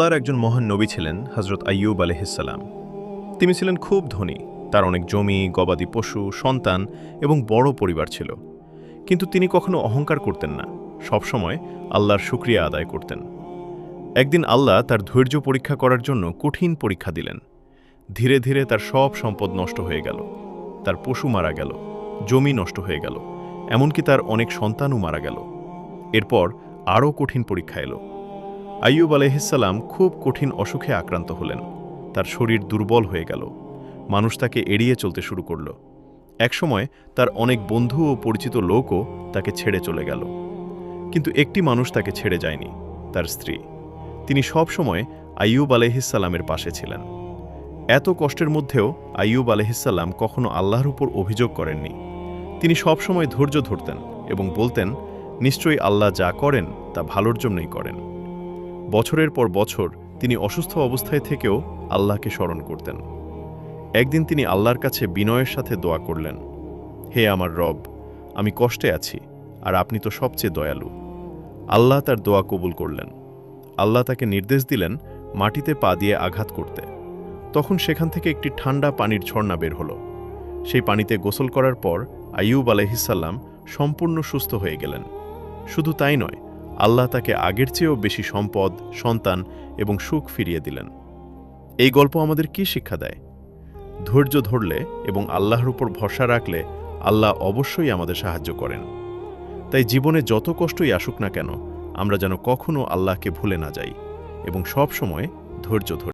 আল্লাহর একজন মহান নবী ছিলেন হযরত আইয়ুব আলাইহিসসালাম। তিনি ছিলেন খুব ধনী, তার অনেক জমি, গবাদি পশু, সন্তান এবং বড় পরিবার ছিল। কিন্তু তিনি কখনো অহংকার করতেন না, সবসময় আল্লাহর শুকরিয়া আদায় করতেন। একদিন আল্লাহ তার ধৈর্য পরীক্ষা করার জন্য কঠিন পরীক্ষা দিলেন। ধীরে ধীরে তার সব সম্পদ নষ্ট হয়ে গেল, তার পশু মারা গেল, জমি নষ্ট হয়ে গেল, এমনকি তার অনেক সন্তানও মারা গেল। এরপর আরও কঠিন পরীক্ষা এলো। আইয়ুব আলাইহিসসালাম খুব কঠিন অসুখে আক্রান্ত হলেন। তার শরীর দুর্বল হয়ে গেল, মানুষ তাকে এড়িয়ে চলতে শুরু করল। একসময় তার অনেক বন্ধু ও পরিচিত লোকও তাকে ছেড়ে চলে গেল। কিন্তু একটি মানুষ তাকে ছেড়ে যায়নি, তার স্ত্রী। তিনি সব সময় আইয়ুব আলাইহিসসালামের পাশে ছিলেন। এত কষ্টের মধ্যেও আইয়ুব আলাইহিসসালাম কখনো আল্লাহর উপর অভিযোগ করেননি। তিনি সবসময় ধৈর্য ধরতেন এবং বলতেন, নিশ্চয়ই আল্লাহ যা করেন তা ভালোর জন্যই করেন। বছরের পর বছর তিনি অসুস্থ অবস্থায় থেকেও আল্লাহকে স্মরণ করতেন। একদিন তিনি আল্লাহর কাছে বিনয়ের সাথে দোয়া করলেন, হে আমার রব, আমি কষ্টে আছি, আর আপনি তো সবচেয়ে দয়ালু। আল্লাহ তার দোয়া কবুল করলেন। আল্লাহ তাকে নির্দেশ দিলেন মাটিতে পা দিয়ে আঘাত করতে। তখন সেখান থেকে একটি ঠান্ডা পানির ঝর্ণা বের হলো। সেই পানিতে গোসল করার পর আইয়ুব আলাইহিসসালাম সম্পূর্ণ সুস্থ হয়ে গেলেন। শুধু তাই নয়, আল্লাহ তাকে আগের চেয়েও বেশি সম্পদ, সন্তান এবং সুখ ফিরিয়ে দিলেন। এই গল্প আমাদের কি শিক্ষা দেয়? ধৈর্য ধরলে এবং আল্লাহর উপর ভরসা রাখলে আল্লাহ অবশ্যই আমাদের সাহায্য করেন। তাই জীবনে যত কষ্টই আসুক না কেন, আমরা যেন কখনো আল্লাহকে ভুলে না যাই এবং সব সময় ধৈর্য ধরি।